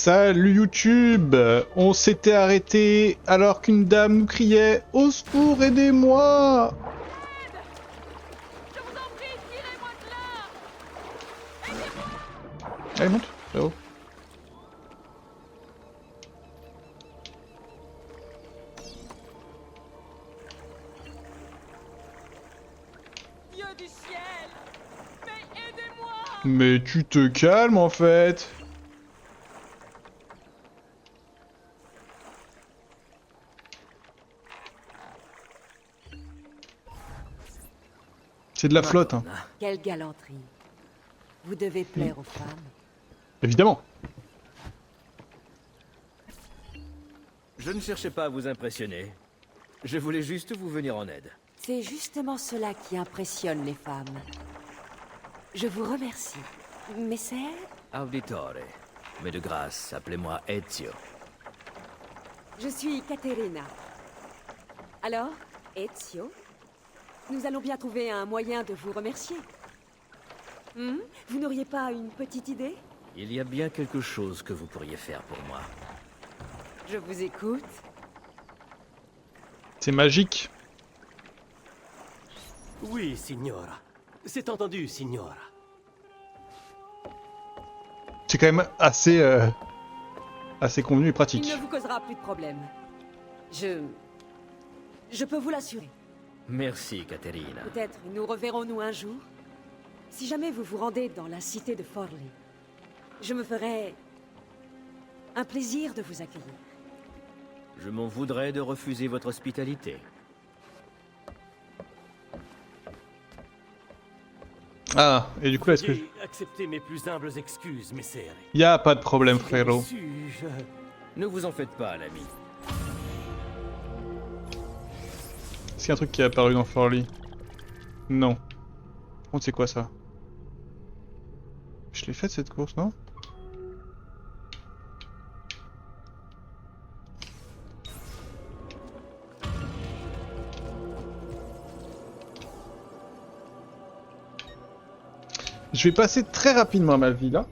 Salut YouTube. On s'était arrêté alors qu'une dame nous criait « Au secours, aidez-moi » Je vous en prie, tirez-moi de là! Allez, monte, là-haut. Dieu du ciel! Mais aidez-moi! Mais tu te calmes en fait. C'est de la flotte, hein. Quelle galanterie. Vous devez plaire aux femmes. Évidemment. Je ne cherchais pas à vous impressionner. Je voulais juste vous venir en aide. C'est justement cela qui impressionne les femmes. Je vous remercie. Messer, Auditore. Mais de grâce, appelez-moi Ezio. je suis Caterina. Alors, Ezio, nous allons bien trouver un moyen de vous remercier. Vous n'auriez pas une petite idée? Il y a bien quelque chose que vous pourriez faire pour moi. Je vous écoute. C'est magique. Oui, signora. C'est entendu, signora. C'est quand même assez convenu et Il pratique. ne vous causera plus de problème. Je peux vous l'assurer. Merci, Caterina. Peut-être nous reverrons-nous un jour. Si jamais vous vous rendez dans la cité de Forlì, je me ferai un plaisir de vous accueillir. Je m'en voudrais de refuser votre hospitalité. Ah, et du coup, est-ce que... Veuillez accepter mes plus humbles excuses, messere. Y a pas de problème, frérot. Suis-je... Ne vous en faites pas, l'ami. Est-ce qu'il y a un truc qui est apparu dans Forlì? Non. Par contre, c'est quoi ça? Je l'ai faite cette course, non? Je vais passer très rapidement à ma vie là.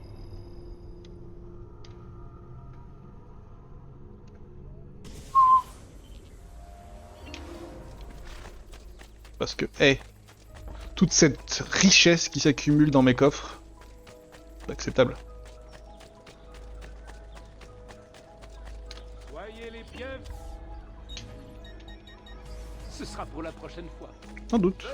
Parce que, toute cette richesse qui s'accumule dans mes coffres, c'est acceptable. Soyez les bienvenus. Ce sera pour la prochaine fois. Sans doute.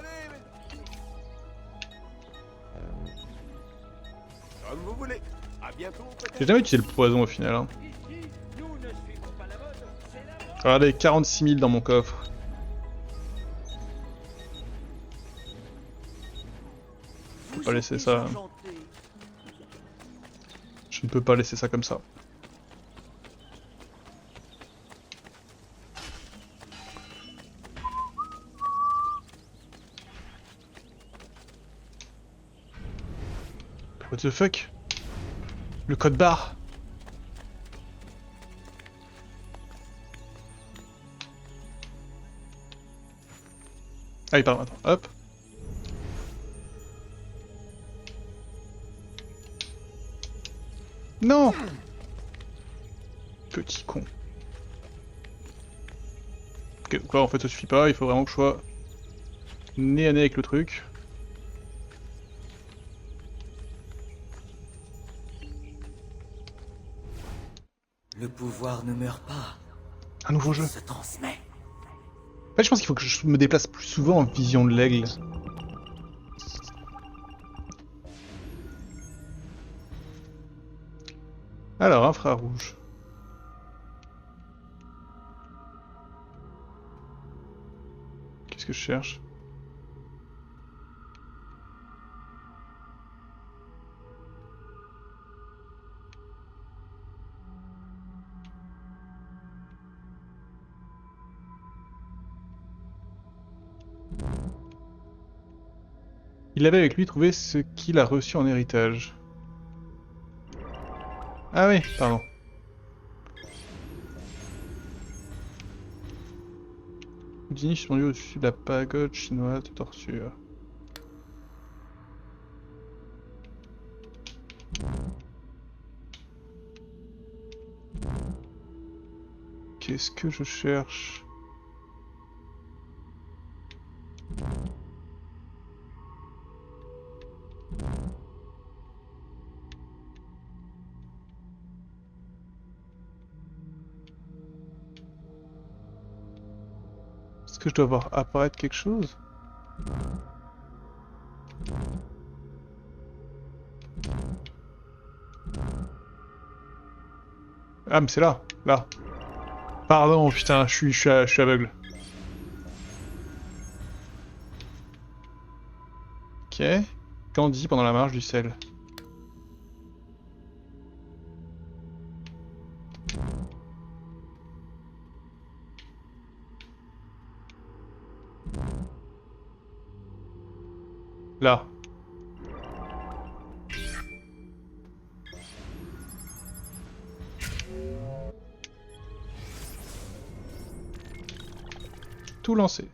Comme vous voulez. À bientôt. J'ai jamais utilisé le poison au final. Hein. Ici, nous ne suivons pas la mode. C'est la mode. Regardez, 46 000 dans mon coffre. Je peux pas laisser ça. Je ne peux pas laisser ça comme ça. What the fuck? Le code barre. Ah oui, pardon, attends, hop. Non! Petit con. Ok, donc là en fait ça suffit pas, il faut vraiment que je sois nez à nez avec le truc. Le pouvoir ne meurt pas, Un nouveau jeu. il se transmet. En fait, je pense qu'il faut que je me déplace plus souvent en vision de l'aigle. Alors, infrarouge. Qu'est-ce que je cherche? Il avait avec lui trouvé ce qu'il a reçu en héritage. Ah oui, pardon. Houdini suspendu au-dessus de la pagode chinoise de torture. Qu'est-ce que je cherche? Est-ce que je dois voir apparaître quelque chose? Ah mais c'est là, là. Pardon, putain, je suis aveugle. Ok. Candy pendant la marche du sel. Là. Tout lancé.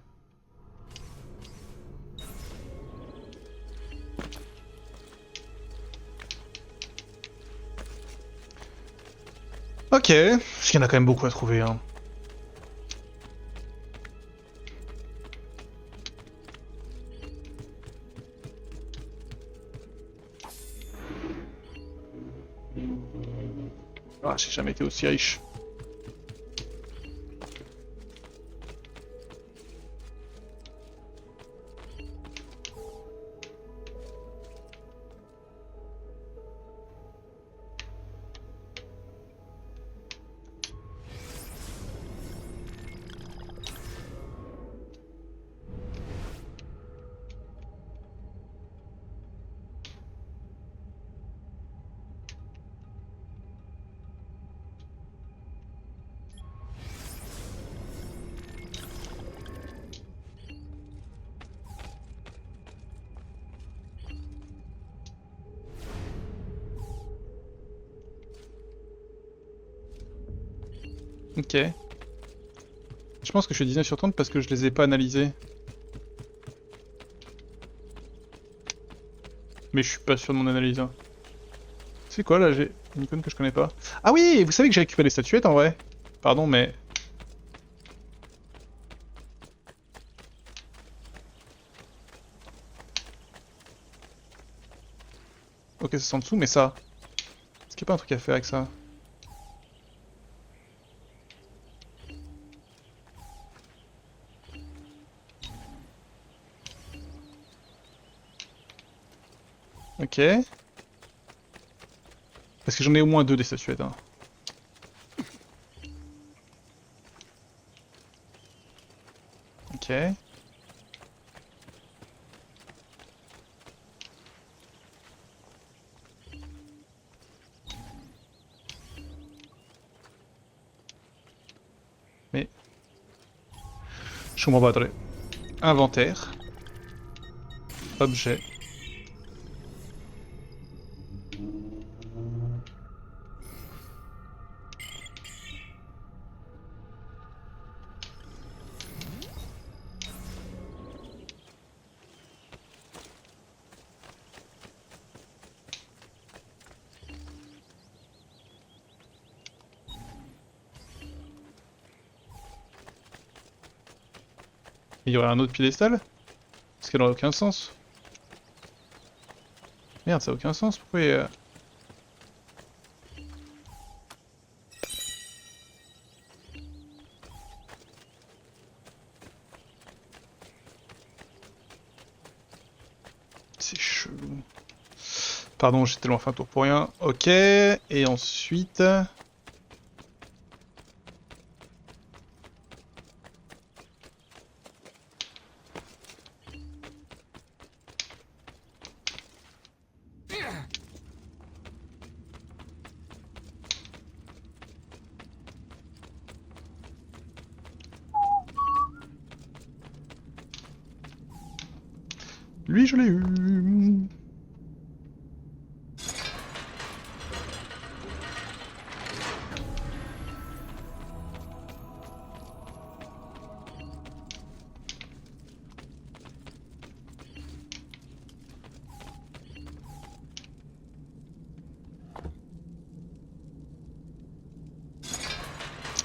Ok, parce qu'il y en a quand même beaucoup à trouver, hein. Ah, j'ai jamais été aussi riche. Ok. Je pense que je suis 19 sur 30 parce que je les ai pas analysés. Mais je suis pas sûr de mon analyse. Hein. C'est quoi là? J'ai une icône que je connais pas. Ah oui, vous savez que j'ai récupéré les statuettes en vrai. Pardon, mais... Ok, c'est en dessous, mais ça... Est-ce qu'il n'y a pas un truc à faire avec ça? Ok. Parce que j'en ai au moins 2 des statuettes. Hein. Ok. Mais... Je comprends pas, attendez. Inventaire. Objet. Il y aurait un autre piédestal? Parce qu'elle n'aurait aucun sens. Merde, ça n'a aucun sens, pourquoi C'est chelou. Pardon, j'ai tellement fait un tour pour rien. Ok, et ensuite... Lui, je l'ai eu.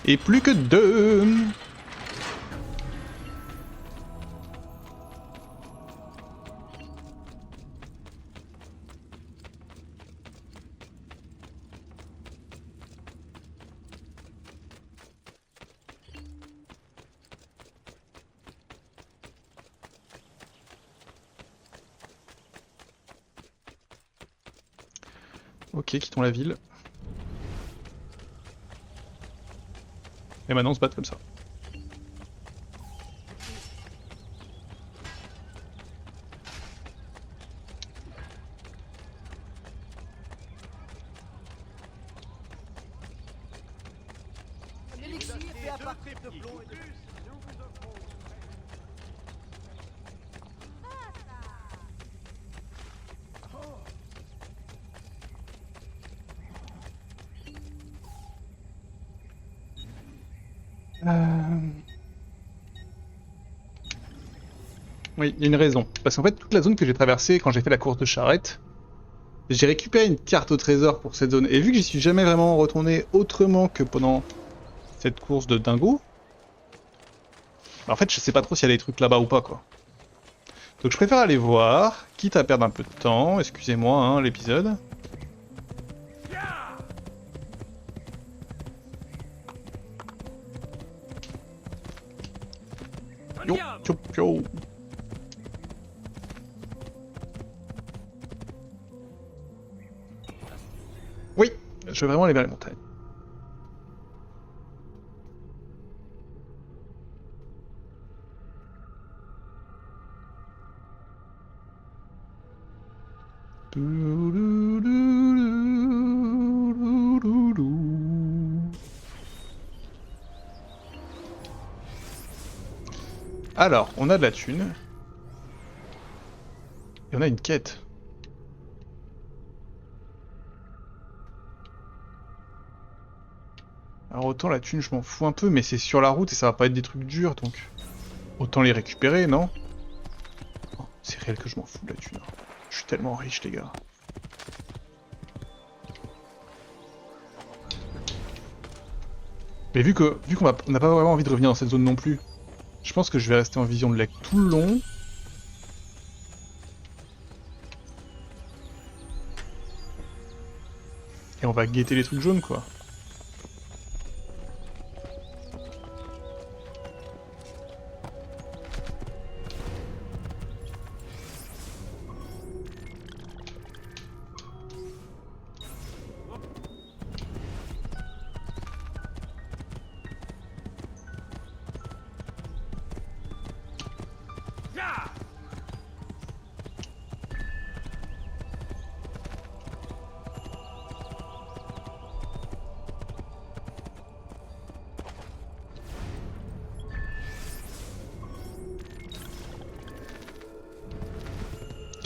Et plus que 2. Ok, quittons la ville. Et maintenant on se bat comme ça. Oui, il y a une raison. Parce qu'en fait, toute la zone que j'ai traversée quand j'ai fait la course de charrette, j'ai récupéré une carte au trésor pour cette zone. Et vu que j'y suis jamais vraiment retourné autrement que pendant cette course de dingo, en fait, je sais pas trop s'il y a des trucs là-bas ou pas, quoi. Donc je préfère aller voir, quitte à perdre un peu de temps, excusez-moi, hein, l'épisode. Yo, yo, yo. Oui, je veux vraiment aller vers les montagnes. Alors, on a de la thune. Et on a une quête. Alors autant la thune, je m'en fous un peu, mais c'est sur la route et ça va pas être des trucs durs, donc... Autant les récupérer, non? Oh, c'est réel que je m'en fous de la thune. Je suis tellement riche, les gars. Mais vu qu'on n'a pas vraiment envie de revenir dans cette zone non plus, je pense que je vais rester en vision de lac tout le long. Et on va guetter les trucs jaunes, quoi.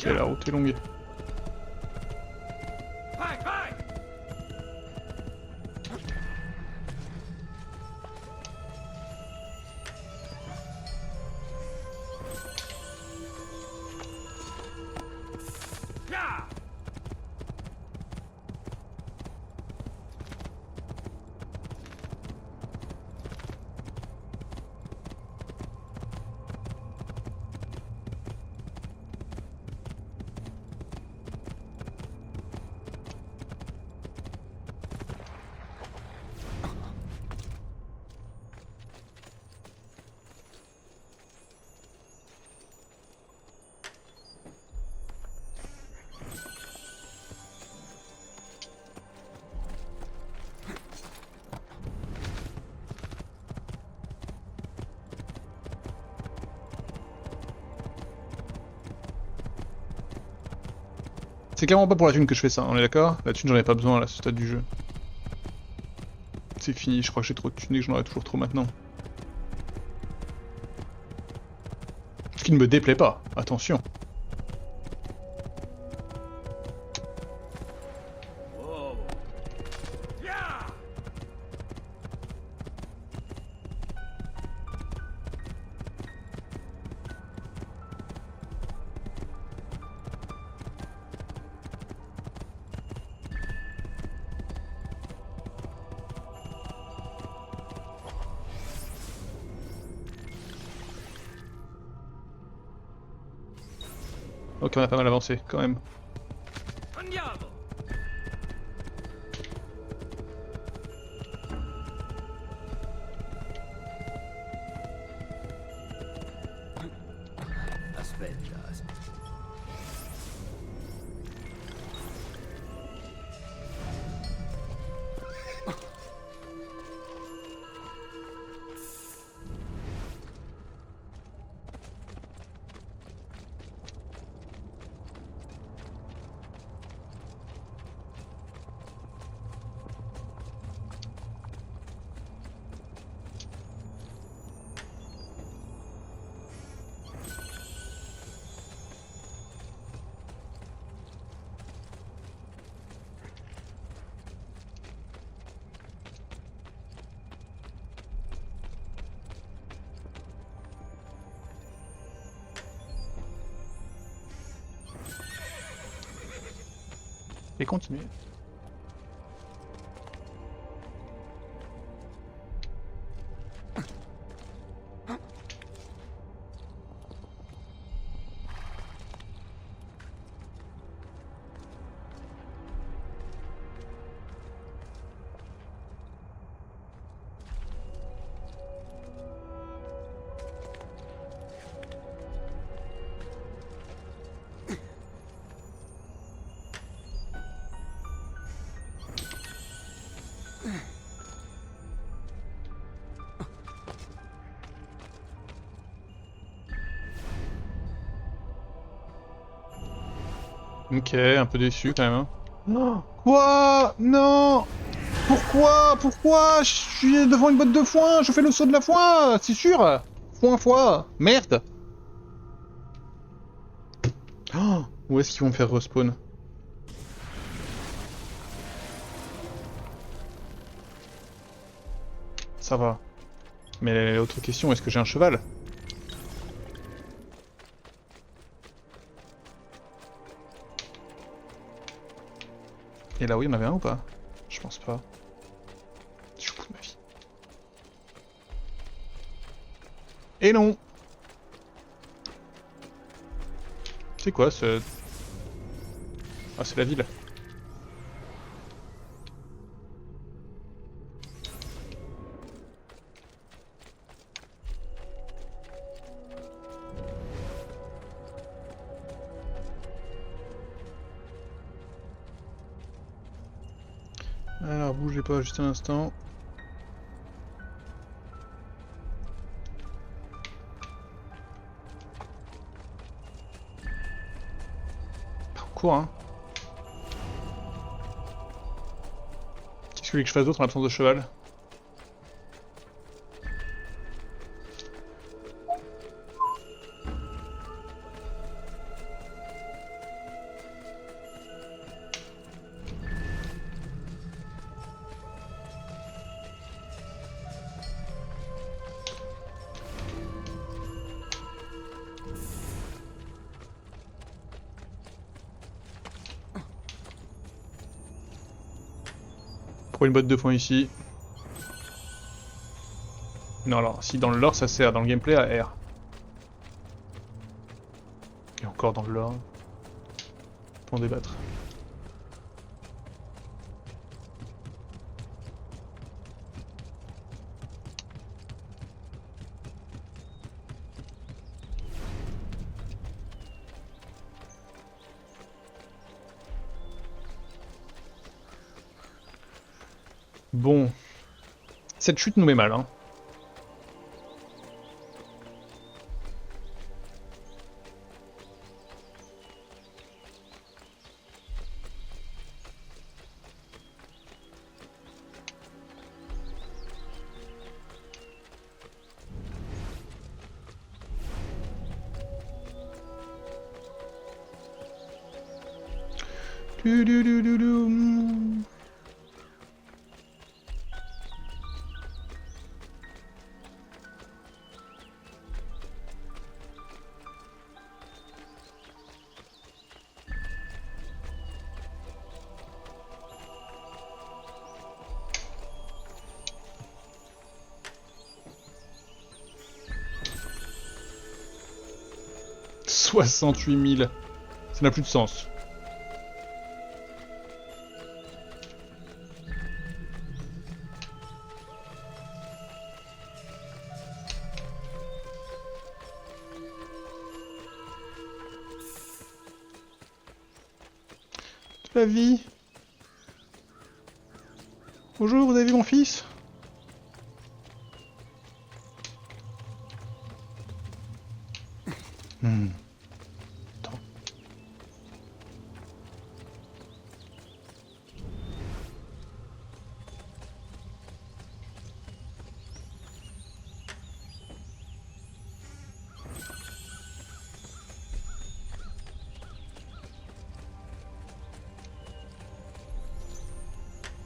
Ok, la route est longue. C'est clairement pas pour la thune que je fais ça, on est d'accord? La thune j'en ai pas besoin à ce stade du jeu. C'est fini, je crois que j'ai trop de thunes et que j'en aurai toujours trop maintenant. Ce qui ne me déplaît pas, attention. Ok, on a pas mal avancé, quand même. Andiamo! Aspetta, aspetta. Et continuer. Ok, un peu déçu quand même. Hein. Non. Quoi? Non. Pourquoi? Pourquoi? Je suis devant une botte de foin, je fais le saut de la foin, c'est sûr. Foin. Merde. Oh, où est-ce qu'ils vont me faire respawn? Ça va. Mais l'autre question, est-ce que j'ai un cheval? Et là, oui, il y en avait un ou pas? Je pense pas. Je suis fou de ma vie. Et non! C'est quoi ce... Ah, c'est la ville. Alors, bougez pas juste un instant. Cours, hein. Qu'est-ce que vous voulez que je fasse d'autre en l'absence de cheval? Pour une botte de foin ici. Non, alors, si dans le lore ça sert, dans le gameplay à R. Et encore dans le lore. Pour en débattre. Bon. Cette chute nous met mal, hein. Du. 68 000. Ça n'a plus de sens. Toute la vie. Bonjour, vous avez vu mon fils? Attends.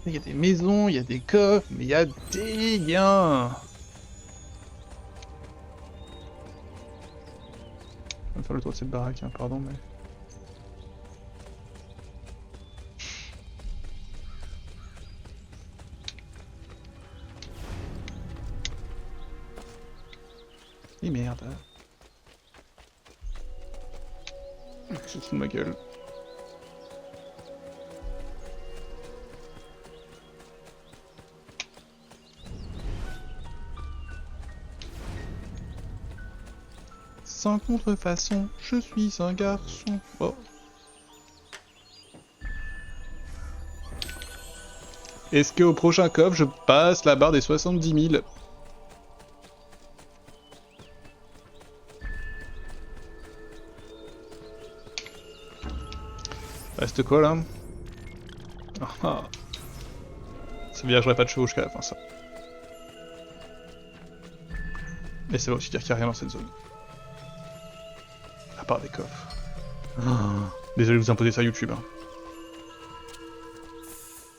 Il y a des maisons, il y a des coffres, mais il y a des gains. On va faire le tour de cette baraque, hein, pardon, mais... Et merde. Je fous de ma gueule. Sans contrefaçon, je suis un garçon. Oh. Est-ce qu'au prochain coffre, je passe la barre des 70 000? Reste quoi là? Ah. Ça veut dire que j'aurai pas de chevaux jusqu'à la fin, ça. Et ça va aussi dire qu'il n'y a rien dans cette zone. À part des coffres. Désolé de vous imposer ça YouTube. Hein.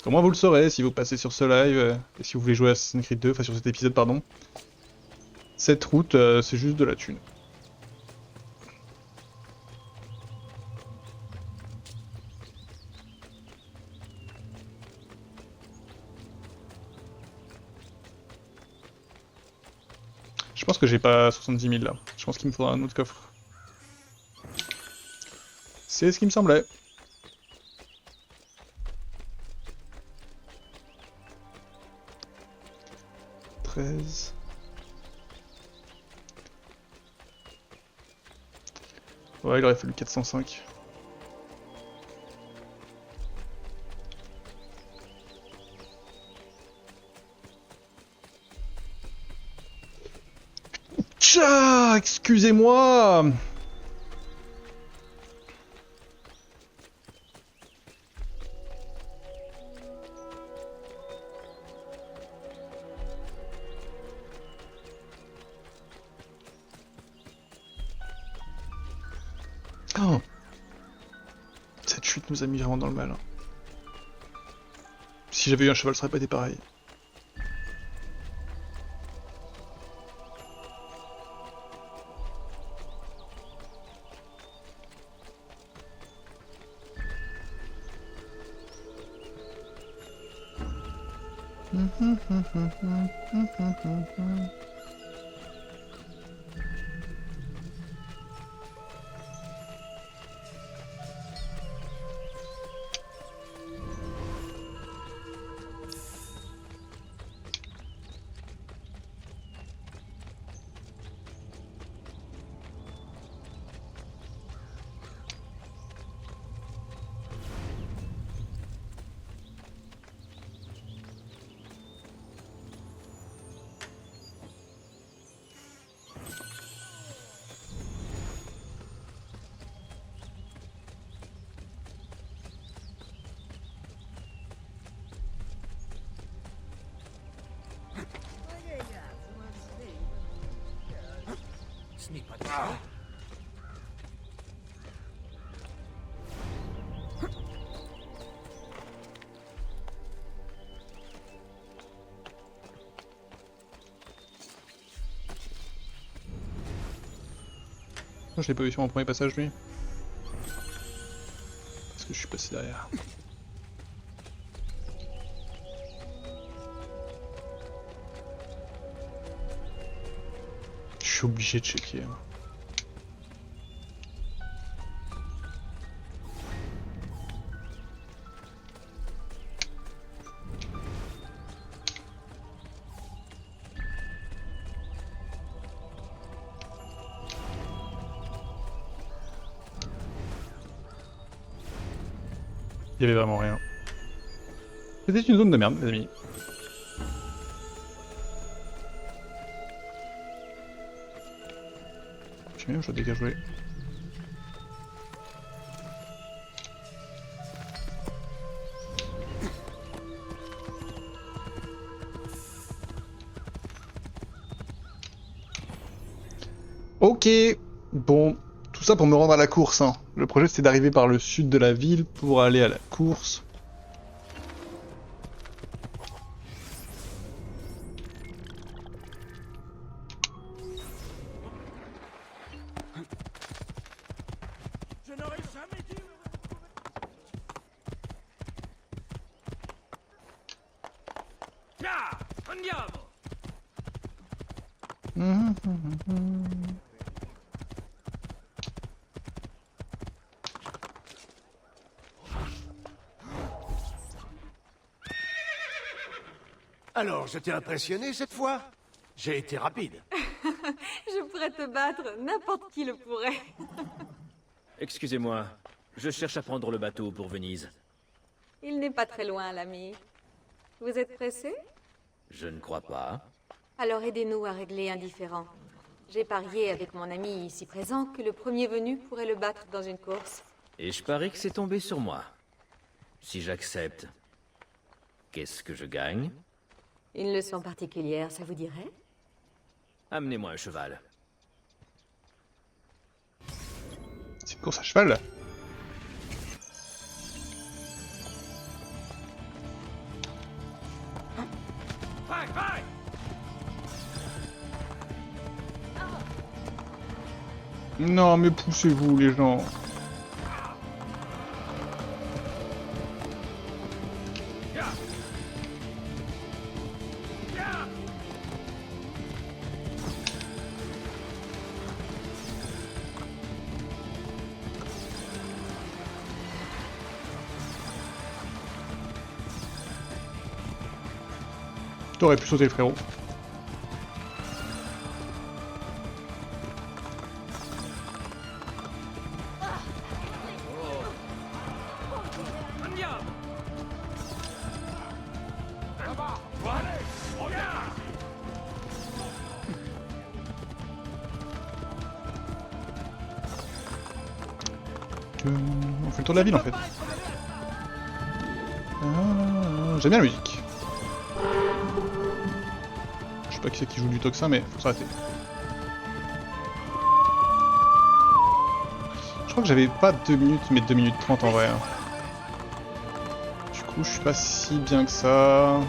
Au moins vous le saurez si vous passez sur ce live, et si vous voulez jouer à Assassin's Creed 2, enfin sur cet épisode pardon. Cette route, c'est juste de la thune. Je pense que j'ai pas 70 000 là. Je pense qu'il me faudra un autre coffre. C'est ce qui me semblait. Ouais, il aurait fallu 405. Tcha, excusez-moi. Oh. Cette chute nous a mis vraiment dans le mal. Hein. Si j'avais eu un cheval, ça aurait pas été pareil. Ce n'est pas grave. Je l'ai pas vu sur mon premier passage lui. Parce que je suis passé derrière. Je suis obligé de checker. Il y avait vraiment rien. C'était une zone de merde, les amis. Je sais même, je dois dégager. Ok, bon, tout ça pour me rendre à la course. Hein. Le projet c'était d'arriver par le sud de la ville pour aller à la course. Je n'aurais jamais dû... Ya, andiamo. Alors, je t'ai impressionné cette fois? J'ai été rapide. Je pourrais te battre, n'importe qui le pourrait. Excusez-moi, je cherche à prendre le bateau pour Venise. Il n'est pas très loin, l'ami. Vous êtes pressé? Je ne crois pas. Alors aidez-nous à régler un différend. J'ai parié avec mon ami ici présent que le premier venu pourrait le battre dans une course. Et je parie que c'est tombé sur moi. Si j'accepte, qu'est-ce que je gagne? Une leçon particulière, ça vous dirait? Amenez-moi un cheval. C'est une course à cheval. Vai, vai! Non mais poussez-vous les gens. T'aurais pu sauter le frérot. On fait le tour de la ville en fait. J'aime bien la musique. Je sais pas qui c'est qui joue du tocsin mais faut s'arrêter. Je crois que j'avais pas 2 minutes mais 2 minutes 30 en vrai. Hein. Du coup je suis pas si bien que ça.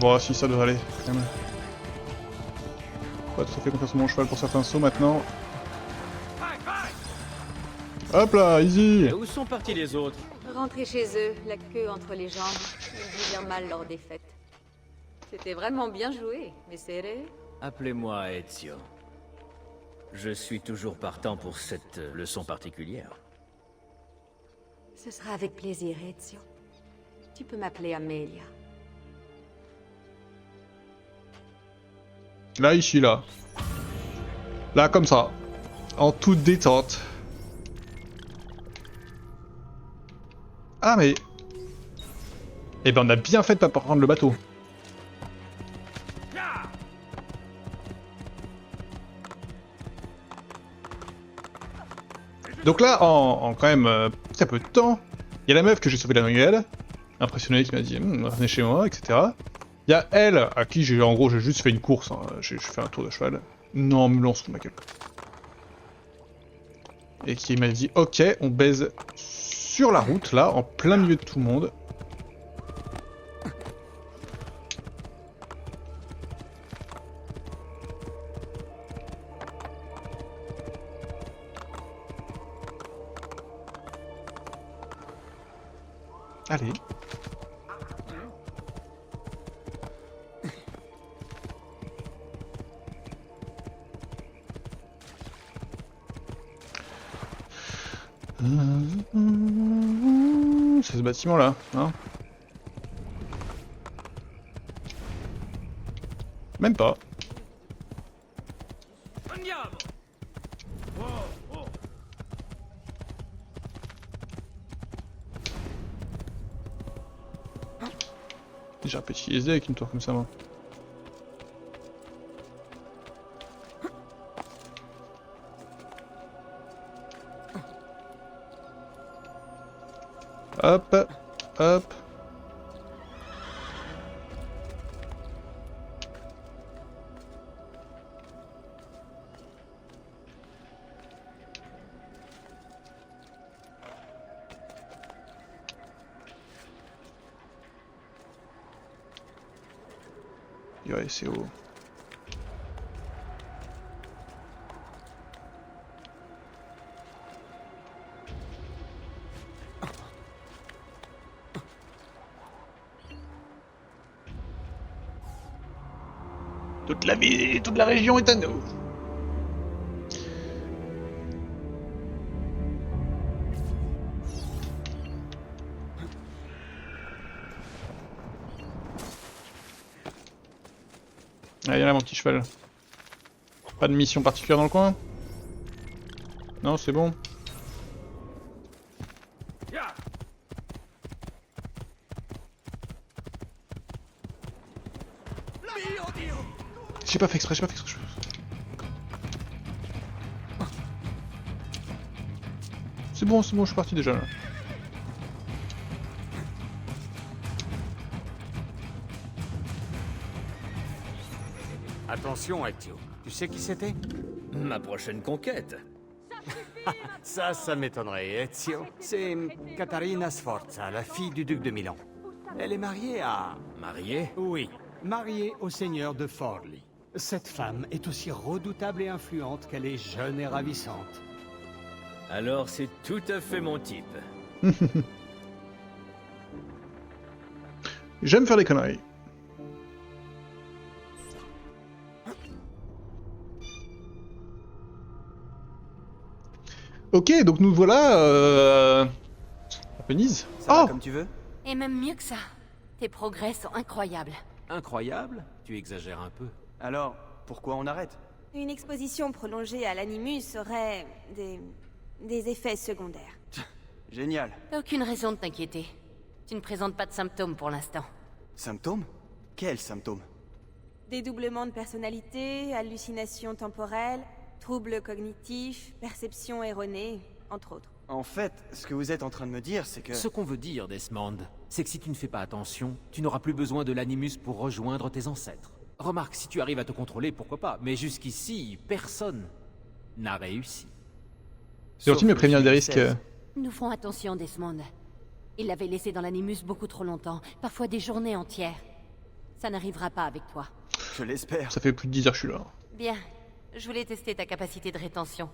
Bon, si ça devrait aller, quand même. Pas tout à fait confiance en mon cheval pour certains sauts maintenant. Hop là, easy! Et où sont partis les autres? Rentrez chez eux, la queue entre les jambes. Ils digèrent mal leur défaite. C'était vraiment bien joué, mais serré. Appelez-moi Ezio. Je suis toujours partant pour cette leçon particulière. Ce sera avec plaisir, Ezio. Tu peux m'appeler Amelia. Là, ici, là. Là, comme ça. En toute détente. Ah, mais... Eh ben, on a bien fait de pas prendre le bateau. Donc là, en quand même très peu de temps, il y a la meuf que j'ai sauvée la noyelle, impressionnée, qui m'a dit revenez chez moi, etc. Il y a elle, à qui j'ai en gros j'ai juste fait une course, hein. J'ai fait un tour de cheval. Non, me lance ma gueule. Et qui m'a dit ok, on baise sur la route, là, en plein milieu de tout le monde. Allez. C'est ce bâtiment là, hein? Même pas. Andiamo! J'ai un petit SD avec une tour comme ça, moi. Hop, hop. Ouais, c'est haut. Toute la ville, toute la région est à nous. Ah, y'a là mon petit cheval. Pas de mission particulière dans le coin? Non, c'est bon. J'ai pas fait exprès, j'ai pas fait exprès. C'est bon, je suis parti déjà là. Attention, Ezio. Tu sais qui c'était? Ma prochaine conquête. Ça m'étonnerait, Ezio. C'est Caterina Sforza, la fille du duc de Milan. Elle est mariée à... Marié? Oui, mariée au seigneur de Forli. Cette femme est aussi redoutable et influente qu'elle est jeune et ravissante. Alors c'est tout à fait mon type. J'aime faire des conneries. Ok, donc nous voilà à Venise. Ça va Oh, comme tu veux? Et même mieux que ça. Tes progrès sont incroyables. Incroyable? Tu exagères un peu. Alors, pourquoi on arrête? Une exposition prolongée à l'animus aurait des effets secondaires. Génial. T'as aucune raison de t'inquiéter. Tu ne présentes pas de symptômes pour l'instant. Symptômes? Quels symptômes? Dédoublement de personnalité, hallucinations temporelles, troubles cognitifs, perception erronée, entre autres. En fait, ce que vous êtes en train de me dire, c'est que... Ce qu'on veut dire, Desmond, c'est que si tu ne fais pas attention, tu n'auras plus besoin de l'animus pour rejoindre tes ancêtres. Remarque, si tu arrives à te contrôler, pourquoi pas, mais jusqu'ici, personne n'a réussi. c'est gentil de me prévenir des Sauf le risques. 16. Nous ferons attention, Desmond. Il l'avait laissé dans l'animus beaucoup trop longtemps, parfois des journées entières. Ça n'arrivera pas avec toi. Je l'espère. Ça fait plus de 10 heures que je suis là. Bien, je voulais tester ta capacité de rétention.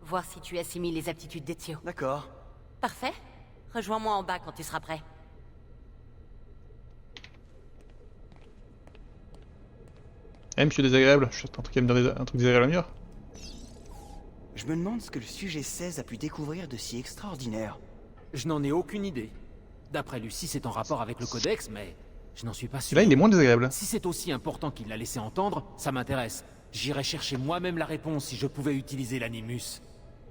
Voir si tu assimiles les aptitudes d'Ezio. D'accord. Parfait. Rejoins-moi en bas quand tu seras prêt. Eh, monsieur désagréable, je suis en train de me dire un truc désagréable à me dire. Je me demande ce que le sujet 16 a pu découvrir de si extraordinaire. Je n'en ai aucune idée. D'après Lucie, c'est en rapport avec le codex, mais je n'en suis pas sûr. Celui-là, il est moins désagréable. Si c'est aussi important qu'il l'a laissé entendre, ça m'intéresse. J'irai chercher moi-même la réponse si je pouvais utiliser l'animus.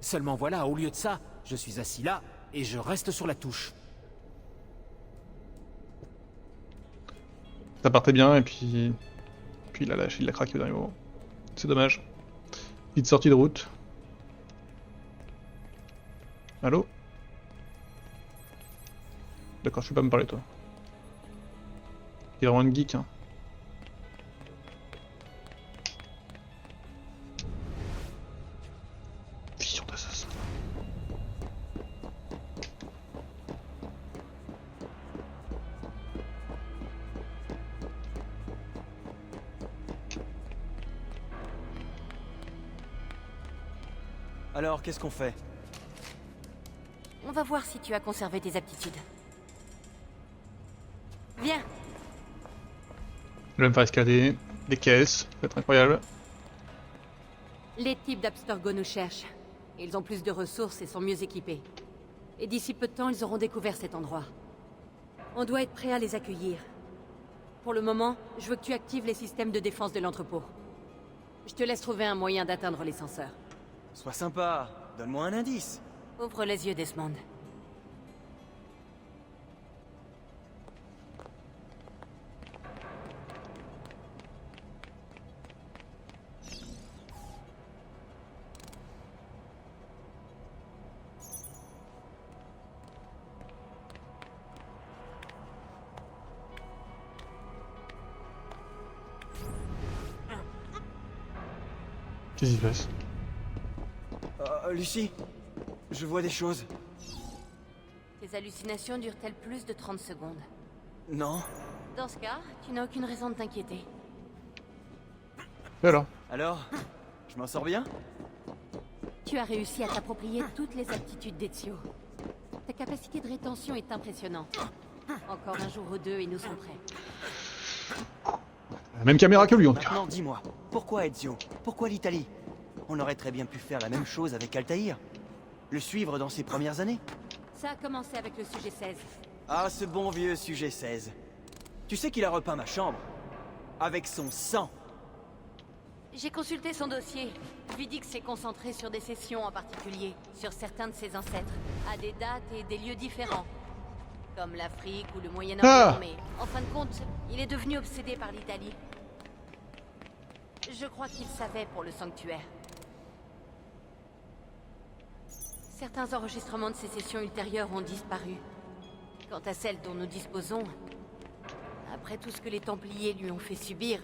Seulement voilà, au lieu de ça, je suis assis là et je reste sur la touche. Ça partait bien et puis il a lâché, il a craqué au dernier moment. C'est dommage. Petite sortie de route. Allô? D'accord, je peux pas me parler toi. Il est vraiment une geek, hein. Vision d'assassin. Alors, qu'est-ce qu'on fait? On va voir si tu as conservé tes aptitudes. Viens. Je vais me faire escalader des caisses, ça va être incroyable. Les types d'Abstergo nous cherchent. Ils ont plus de ressources et sont mieux équipés. Et d'ici peu de temps, ils auront découvert cet endroit. On doit être prêt à les accueillir. Pour le moment, je veux que tu actives les systèmes de défense de l'entrepôt. Je te laisse trouver un moyen d'atteindre les senseurs. Sois sympa, donne-moi un indice. Ouvre les yeux, Desmond. Qu'est-ce qui se passe? Lucie, je vois des choses. Tes hallucinations durent-elles plus de 30 secondes? Non. Dans ce cas, tu n'as aucune raison de t'inquiéter. Et alors? Alors, je m'en sors bien? Tu as réussi à t'approprier toutes les aptitudes d'Ezio. Ta capacité de rétention est impressionnante. Encore un jour ou deux et nous sommes prêts. La même caméra que lui en tout cas. Maintenant, dis-moi, pourquoi Ezio? Pourquoi l'Italie? On aurait très bien pu faire la même chose avec Altaïr. Le suivre dans ses premières années. Ça a commencé avec le sujet 16. Ah, ce bon vieux sujet 16. Tu sais qu'il a repeint ma chambre? Avec son sang. J'ai consulté son dossier. Vidix s'est concentré sur des sessions en particulier, sur certains de ses ancêtres, à des dates et des lieux différents. Comme l'Afrique ou le Moyen-Orient, mais en fin de compte, il est devenu obsédé par l'Italie. Je crois qu'il savait pour le sanctuaire. Certains enregistrements de ces sessions ultérieures ont disparu. Quant à celles dont nous disposons, après tout ce que les Templiers lui ont fait subir,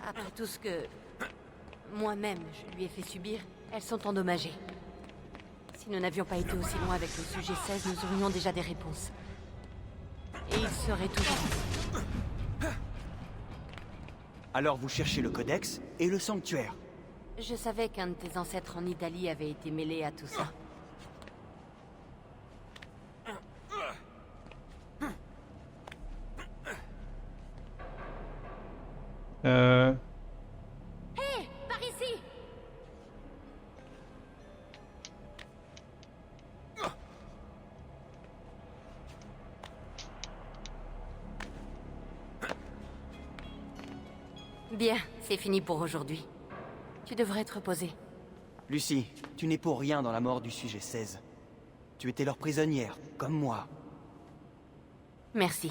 après tout ce que moi-même je lui ai fait subir, elles sont endommagées. Si nous n'avions pas été aussi loin avec le sujet 16, nous aurions déjà des réponses. Et il serait toujours... Alors vous cherchez le codex et le sanctuaire. Je savais qu'un de tes ancêtres en Italie avait été mêlé à tout ça. Hé, par ici! Bien, c'est fini pour aujourd'hui. Tu devrais te reposer. Lucie, tu n'es pour rien dans la mort du sujet 16. Tu étais leur prisonnière, comme moi. Merci.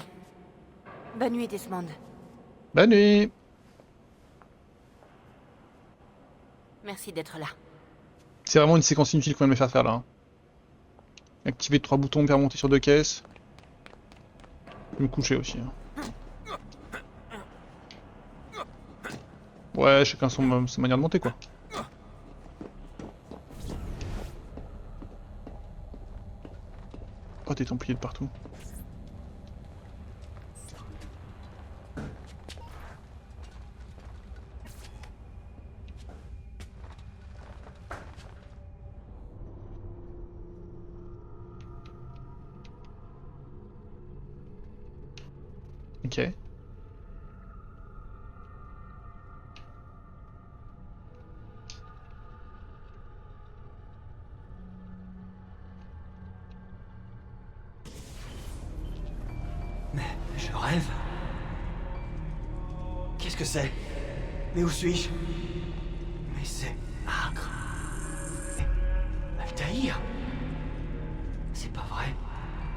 Bonne nuit, Desmond. Bonne nuit. Merci d'être là. C'est vraiment une séquence inutile qu'on vient de me faire faire là. Hein. Activer 3 boutons, faire monter sur 2 caisses. Je vais me coucher aussi. Hein. Ouais, chacun sa manière de monter quoi. Oh, des templiers de partout. Ok. Mais je rêve. Qu'est-ce que c'est? Mais où suis-je? Mais c'est Acre. Altaïr? C'est pas vrai.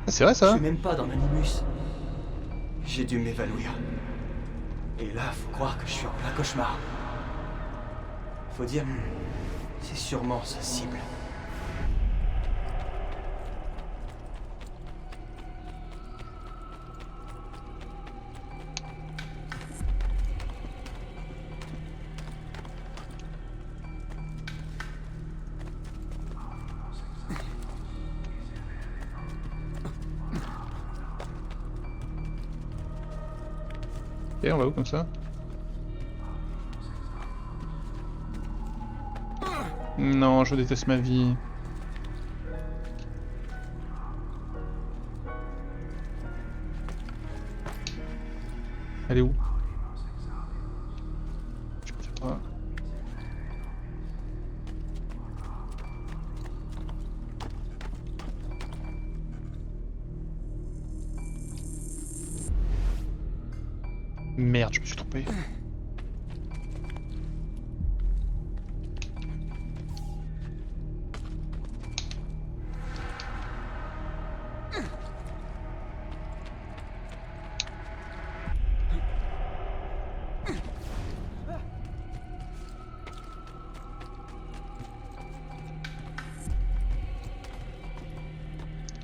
Ah, c'est vrai Je ça. suis même pas dans l'animus. J'ai dû m'évanouir. Et là, faut croire que je suis en plein cauchemar. Faut dire, c'est sûrement sa cible. Ok, on va où comme ça? Non, je déteste ma vie. Elle est où? Je peux faire quoi? Merde, je me suis trompé.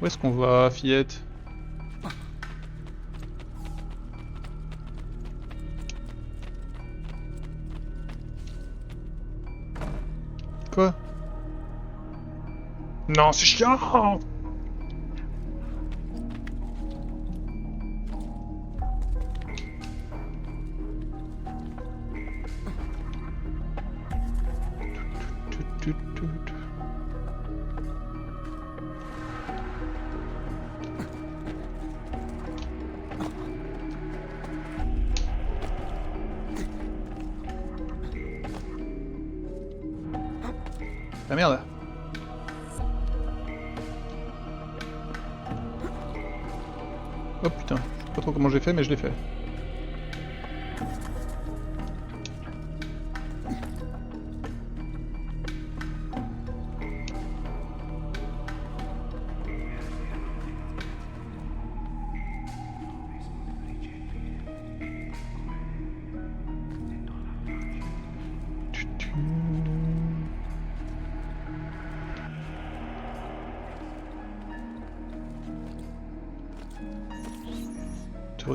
Où est-ce qu'on va, fillette? Quoi? Non, c'est chiant! Ah merde. Oh putain, je sais pas trop comment j'ai fait mais je l'ai fait.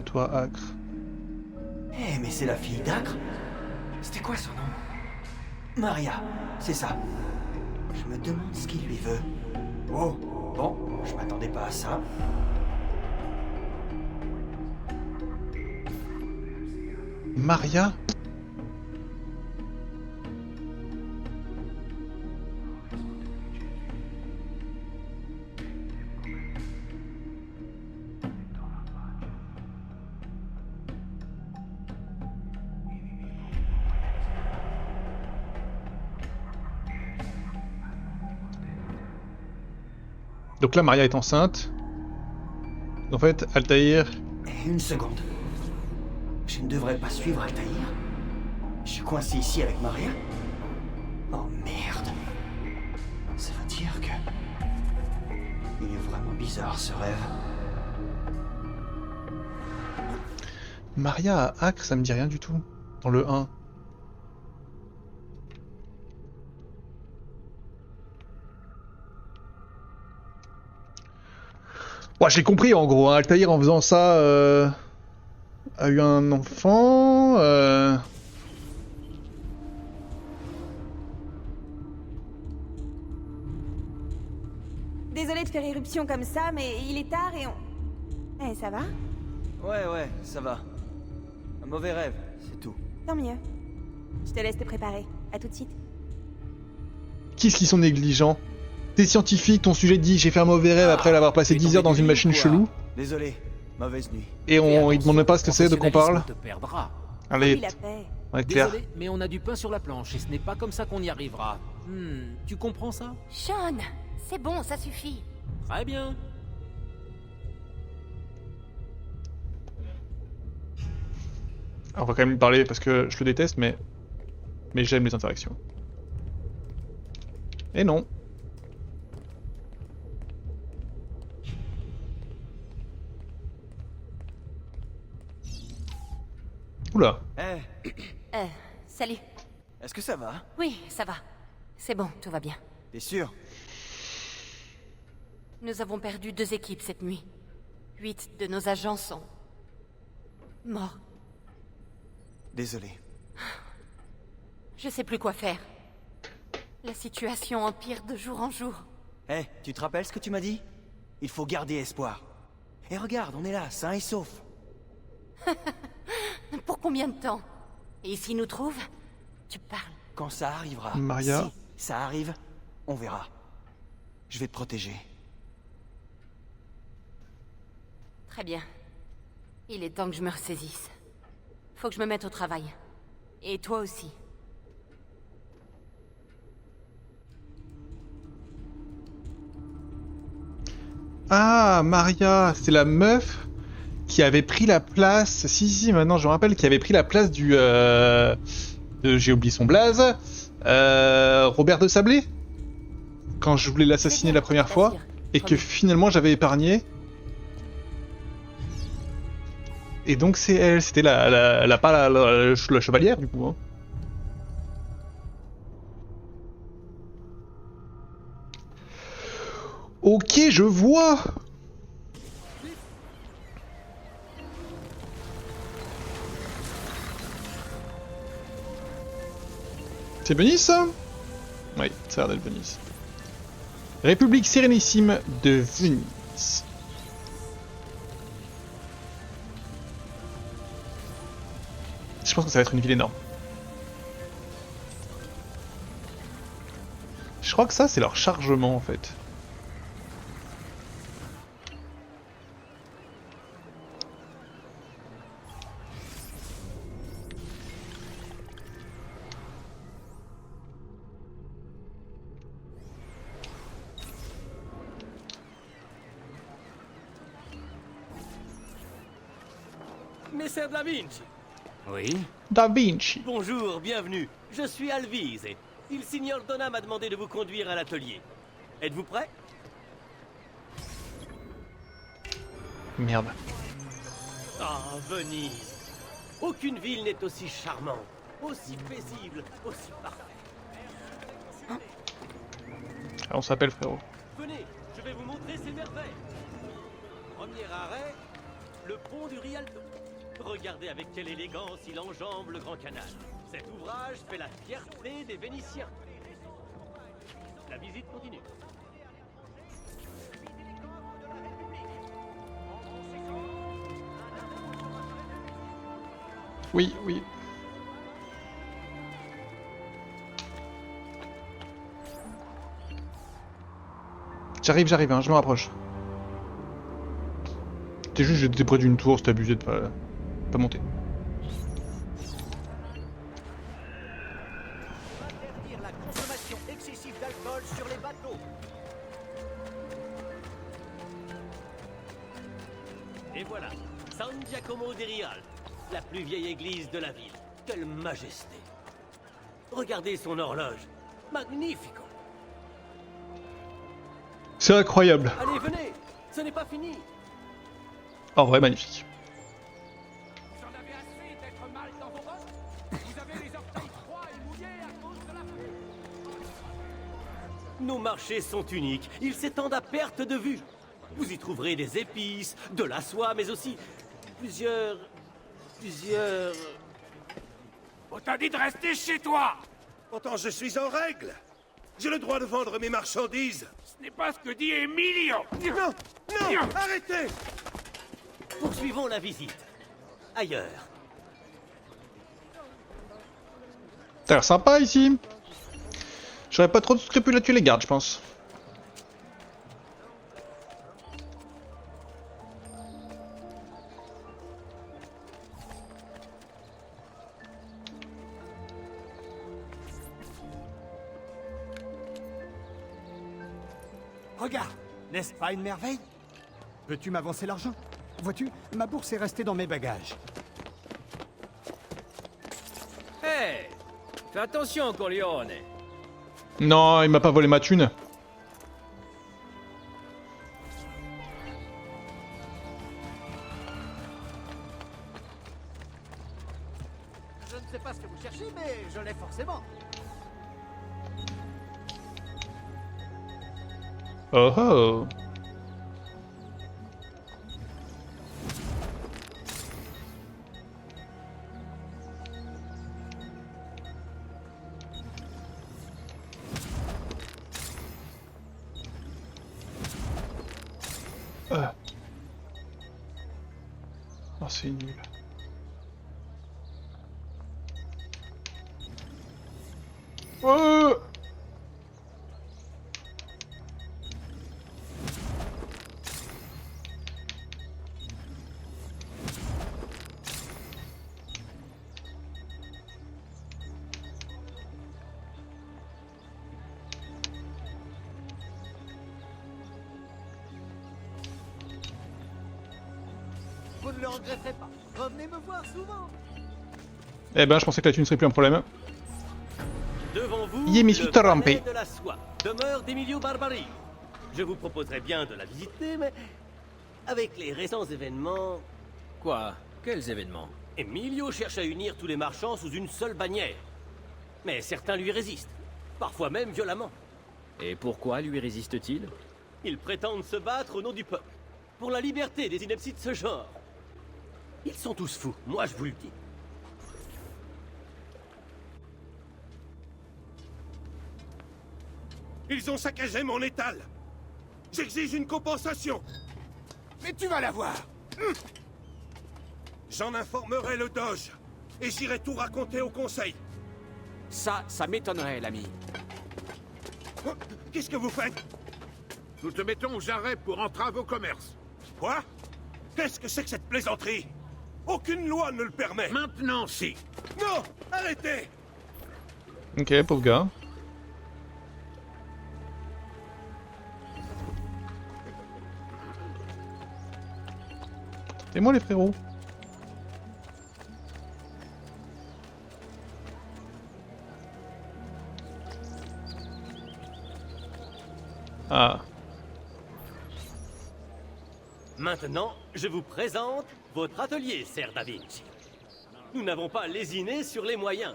Toi, Acre. Eh, mais c'est la fille d'Acre. C'était quoi son nom? Maria, c'est ça. Je me demande ce qu'il lui veut. Oh, bon, je m'attendais pas à ça. Maria? Donc là, Maria est enceinte. En fait, Altaïr... Une seconde. Je ne devrais pas suivre Altaïr. Je suis coincé ici avec Maria. Oh merde. Ça veut dire que... Il est vraiment bizarre ce rêve. Maria à Acre, ça me dit rien du tout. Dans le 1. Ouais, j'ai compris en gros, hein. Altaïr en faisant ça a eu un enfant. Désolée de faire éruption comme ça, mais il est tard et on... Eh, ça va? Ouais, ça va. Un mauvais rêve, c'est tout. Tant mieux. Je te laisse te préparer. À tout de suite. Qu'est-ce qu'ils sont négligents? T'es scientifique, ton sujet dit j'ai fait un mauvais rêve après l'avoir passé 10 heures dans une machine chelou. Désolé, mauvaise nuit. Et il demande même pas ce que c'est, de quoi on parle. Te perdra. Oui, Allez, la paix. ouais, clair. Désolé, mais on a du pain sur la planche et ce n'est pas comme ça qu'on y arrivera. Tu comprends ça? Sean, c'est bon, ça suffit. Très bien. Alors, on va quand même lui parler parce que je le déteste, mais j'aime les interactions. Et non. Oula. Salut. Est-ce que ça va? Oui, ça va. C'est bon, tout va bien. T'es sûr? Nous avons perdu 2 équipes cette nuit. 8 de nos agents sont... morts. Désolé. Je sais plus quoi faire. La situation empire de jour en jour. Eh, tu te rappelles ce que tu m'as dit? Il faut garder espoir. Et regarde, on est là, sains et saufs. Pour combien de temps? Et s'ils nous trouvent, tu parles. Quand ça arrivera. Maria. Si ça arrive, on verra. Je vais te protéger. Très bien. Il est temps que je me ressaisisse. Faut que je me mette au travail. Et toi aussi. Ah, Maria, c'est la meuf qui qui avait pris la place. Si, maintenant je me rappelle, qui avait pris la place du. J'ai oublié son blaze. Robert de Sablé. Quand je voulais l'assassiner la première fois. Et que finalement j'avais épargné. Et donc c'est elle, c'était la chevalière du coup. Hein. Ok, je vois. C'est Venise ça? Oui, ça a l'air d'être Venise. République sérénissime de Venise. Je pense que ça va être une ville énorme. Je crois que ça c'est leur chargement en fait. Messer Da Vinci. Oui? Da Vinci. Bonjour, bienvenue. Je suis Alvise. Il signor Donna m'a demandé de vous conduire à l'atelier. Êtes-vous prêt? Merde. Ah, Venise. Aucune ville n'est aussi charmante, aussi paisible, aussi parfaite. Ah, on s'appelle frérot. Venez, je vais vous montrer ces merveilles. Premier arrêt, le pont du Rialto. Regardez avec quelle élégance il enjambe le Grand Canal. Cet ouvrage fait la fierté des Vénitiens. La visite continue. Oui, oui. J'arrive, hein, je me rapproche. T'es juste, j'étais près d'une tour, c'était abusé de pas monter. Interdire la consommation excessive d'alcool sur les bateaux. Et voilà, San Giacomo di Rialto, la plus vieille église de la ville. Quelle majesté! Regardez son horloge. Magnifico! C'est incroyable. Allez, venez! Ce n'est pas fini! En vrai, magnifique. Vous en avez assez d'être mal dans vos bottes? Vous avez les orteils froids et mouillés à cause de la pluie. Nos marchés sont uniques. Ils s'étendent à perte de vue. Vous y trouverez des épices, de la soie, mais aussi plusieurs... On t'a dit de rester chez toi! Pourtant, je suis en règle. J'ai le droit de vendre mes marchandises. Ce n'est pas ce que dit Emilio. Non, non, arrêtez! Poursuivons la visite. Ailleurs. Ça a l'air sympa ici. J'aurais pas trop de scrupules à tuer les gardes, je pense. Regarde, n'est-ce pas une merveille? Peux-tu m'avancer l'argent? Vois-tu, ma bourse est restée dans mes bagages. Hé! Fais attention, Corleone. Non, il m'a pas volé ma thune. Je ne sais pas ce que vous cherchez, mais je l'ai forcément. Oh oh. Oh, c'est nul. Oh! Vous ne le regretterez pas. Revenez me voir souvent. Eh ben, je pensais que la thune serait plus un problème. Devant vous, Je me suis le palais trompé. de la soie, demeure d'Emilio Barbari. Je vous proposerais bien de la visiter, mais avec les récents événements... Quoi? Quels événements? Emilio cherche à unir tous les marchands sous une seule bannière. Mais certains lui résistent, parfois même violemment. Et pourquoi lui résiste-t-il? Ils prétendent se battre au nom du peuple, pour la liberté des inepties de ce genre. Ils sont tous fous, moi je vous le dis. Ils ont saccagé mon étal. J'exige une compensation. Mais tu vas l'avoir. J'en informerai le Doge. Et j'irai tout raconter au conseil. Ça m'étonnerait, l'ami. Oh, qu'est-ce que vous faites? Nous te mettons aux arrêts pour entrave au commerce. Quoi? Qu'est-ce que c'est que cette plaisanterie? Aucune loi ne le permet. Maintenant, si. Non! Arrêtez! Ok, pauvre gars. C'est moi les frérots. Ah. Maintenant, je vous présente votre atelier, Ser Da Vinci. Nous n'avons pas lésiné sur les moyens.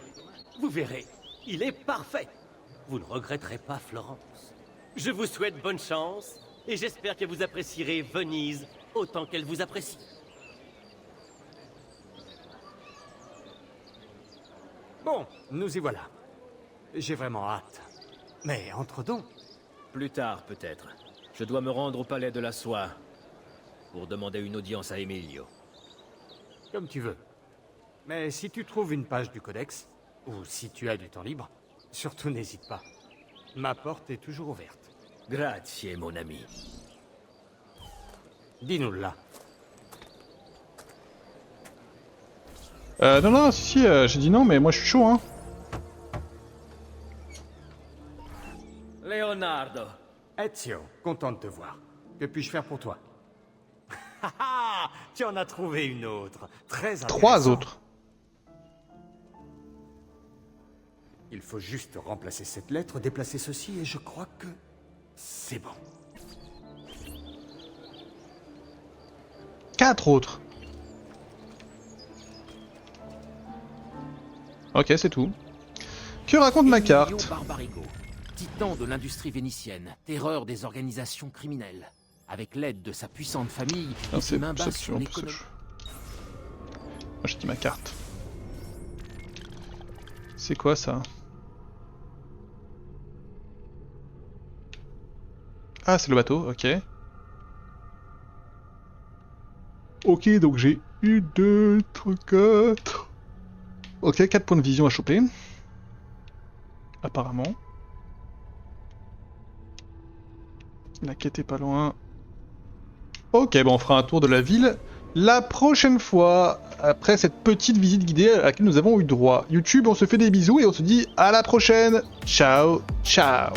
Vous verrez, il est parfait. Vous ne regretterez pas Florence. Je vous souhaite bonne chance et j'espère que vous apprécierez Venise autant qu'elle vous apprécie. Bon, nous y voilà. J'ai vraiment hâte. Mais entre donc... Plus tard, peut-être. Je dois me rendre au palais de la soie pour demander une audience à Emilio. Comme tu veux. Mais si tu trouves une page du codex, ou si tu as du temps libre, surtout n'hésite pas. Ma porte est toujours ouverte. Grazie, mon ami. Dis-nous là. Non, si, j'ai dit non, mais moi je suis chaud, hein. Leonardo. Ezio, content de te voir. Que puis-je faire pour toi? Ah, tu en as trouvé une autre. Très intéressante. 3 autres. Il faut juste remplacer cette lettre, déplacer ceci, et je crois que... c'est bon. 4 autres. Ok, c'est tout. Que raconte ma carte? Emilio Barbarigo, titan de l'industrie vénitienne, terreur des organisations criminelles. Avec l'aide de sa puissante famille, il se main basse sur l'économie. Moi j'ai dit ma carte. C'est quoi ça? Ah, c'est le bateau, ok. Ok, donc j'ai 1, 2, 3, 4... Ok, 4 points de vision à choper. Apparemment. La quête est pas loin. Ok, bon, on fera un tour de la ville la prochaine fois, après cette petite visite guidée à laquelle nous avons eu droit. YouTube, on se fait des bisous et on se dit à la prochaine. Ciao, ciao.